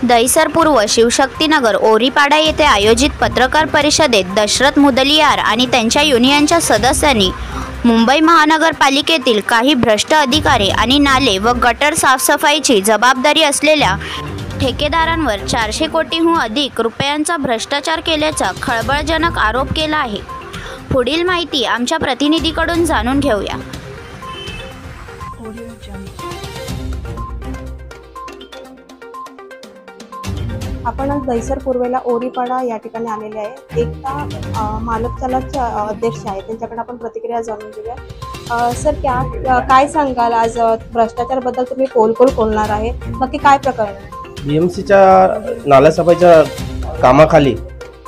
दहिसर पूर्व शिवशक्तीनगर ओरीपाडा येथे आयोजित पत्रकार परिषदेत दशरथ मुदलियार आणि त्यांच्या युनियनच्या सदस्यांनी मुंबई महानगरपालिकेतील काही भ्रष्ट अधिकारी आणि नाले व गटर साफसफाईची जबाबदारी असलेल्या ठेकेदारांवर 400 कोटींहून अधिक रुपयांचा भ्रष्टाचार केल्याचा खळबळजनक आरोप केला आहे। पुढील माहिती आमच्या प्रतिनिधीकडून जाणून घेऊया। आपण आज दहिसर पूर्वेला ओरीपाडा या ठिकाणी आलेले आहे। एकता मालक चलाचे अध्यक्ष आहे, त्यांच्याकडे आपण प्रतिक्रिया जाणून घेऊया। सर काय सांगाल, आज भ्रष्टाचार बद्दल तुम्ही पोलकोल खोलणार आहे, नक्की काय प्रकरण आहे? बीएमसीच्या नालासफाईच्या कामाखाली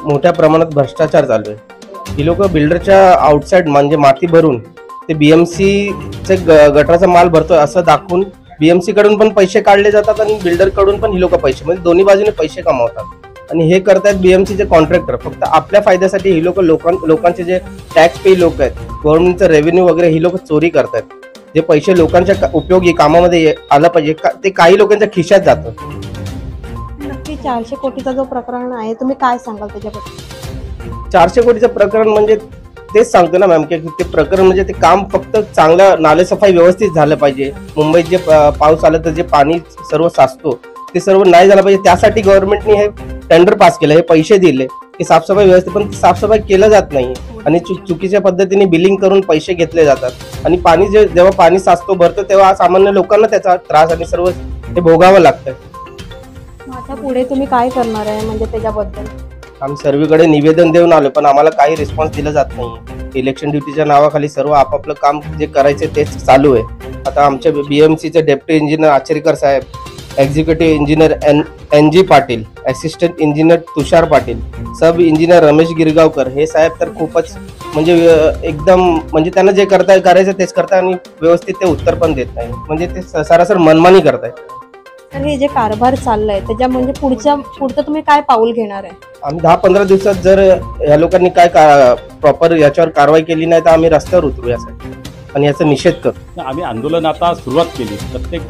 मोठ्या प्रमाणात भ्रष्टाचार चालू आहे। ही लोक बिल्डरच्या आउटसाइड म्हणजे माती भरून ते बीएमसीचे गटराचा माल भरतोय असं दाखवून बीएमसी कडून पण पैसे काढले जातात आणि बिल्डर कडून पण ही लोक पैसे, म्हणजे दोन्ही बाजूने पैसे कमावतात। आणि हे करतायत बीएमसीचे कॉन्ट्रॅक्टर फक्त आपल्या फायद्यासाठी। ही लोक लोकांचे जे टॅक्स पे लोक आहेत, गव्हर्नमेंटचं रेव्हेन्यू वगैरे ही लोक चोरी करतात। जे पैसे लोकांच्या उपयोगी कामामध्ये आलं पाहिजे ते काही लोकांच्या खिशात जातं। नक्की 400 कोटीचा जो प्रकरण आहे, तुम्ही काय सांगाल त्याच्याबद्दल? 400 कोटीचं प्रकरण म्हणजे तेच सांगतो ना मॅम की ते प्रकरण म्हणजे ते काम फक्त चांगलं नालेसफाई व्यवस्थित झालं पाहिजे। मुंबईत जे पाऊस आला तर जे पाणी सर्व साचतो ते सर्व नाही झालं पाहिजे, त्यासाठी गव्हर्नमेंटने हे टेंडर पास केलं, हे पैसे दिले की साफसफाई व्यवस्थित, पण साफसफाई केलं जात नाही आणि चुकीच्या पद्धतीने बिलिंग करून पैसे घेतले जातात। आणि पाणी जेव्हा पाणी साचतो भरतं तेव्हा सामान्य लोकांना त्याचा त्रास आणि सर्व हे भोगावं लागतं। आता पुढे तुम्ही काय करणार आहे, म्हणजे त्याच्याबद्दल? आम्ही सर्वीकडे निवेदन देऊन आलो पण आम्हाला काही रिस्पॉन्स दिला जात नाही। इलेक्शन ड्युटीच्या नावाखाली सर्व आपापलं काम जे करायचे तेच चालू आहे। आता आमच्या बीएमसीचे डेप्युटी इंजिनियर आचरेकर साहेब, executive engineer NG Patil, assistant engineer Tushar Patil, sub engineer Ramesh Girgaonkar हे साहेब तर खूपच म्हणजे एकदम म्हणजे त्यांना जे करायचं तेच करतात आणि व्यवस्थित ते उत्तर पण देत नाही, म्हणजे ते सरासर मनमानी करतायत। तर हे जे कारभार चाललंय त्याच्या म्हणजे पुढचं तुम्ही काय पाऊल घेणार आहे? आम्ही 10-15 दिवसात जर या लोकांनी काय प्रॉपर याच्यावर कारवाई केली नाही तर आम्ही रस्त्यावर उतरू यासाठी आणि याचा निषेध करू। आम्ही आंदोलन आता सुरुवात केली। प्रत्येक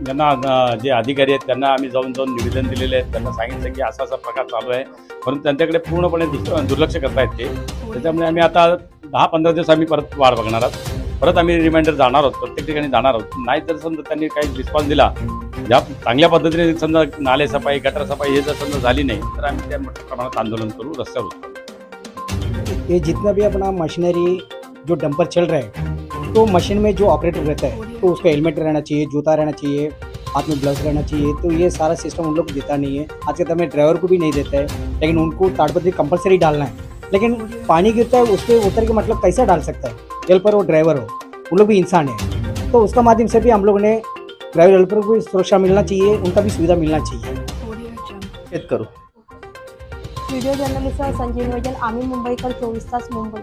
ज्यांना जे अधिकारी आहेत त्यांना आम्ही जाऊन निवेदन दिलेले आहेत, त्यांना सांगितलं की असा प्रकार चालू आहे, परंतु त्यांच्याकडे पूर्णपणे दुर्लक्ष करतायत ते। त्याच्यामुळे आम्ही आता 10-15 दिवस आम्ही परत वाट बघणार आहोत, परत आम्ही रिमाइंडर जाणार आहोत, प्रत्येक ठिकाणी जाणार आहोत। नाही तर समजा त्यांनी काही रिस्पॉन्स दिला, ज्या चांगल्या पद्धतीने समजा नाले सफाई गटर सफाई हे जर समजा झाली नाही तर आम्ही त्या मोठ्या प्रमाणात आंदोलन करू, रस्त्यावर उतरू। ये जितना भी अपना मशीनरी जो डंपर चल रहा है तो मशीन में जो ऑपरेटर रहता है तो उसका हेलमेट रहना चाहिए, जूता रहना चाहिए, हाथ में ग्लव्स रहना चाहिए। तो ये सारा सिस्टम उन लोग को देता नहीं है। आज के टाइम में ड्राइवर को भी नहीं देता है, लेकिन उनको ताड़पत्री कंपलसरी डालना है। लेकिन पानी गिरता है उस पर उतर के मतलब कैसा डाल सकता है? हेल्पर हो ड्राइवर हो, उन लोग भी इंसान है। तो उसका माध्यम से भी हम लोगों ने ड्राइवर हेल्पर को भी सुरक्षा मिलना चाहिए, उनका भी सुविधा मिलना चाहिए। करू। व्हिडिओ जर्नलिस्ट संजीव नियोजन, आम्ही मुंबईकर 24 तास मुंबई।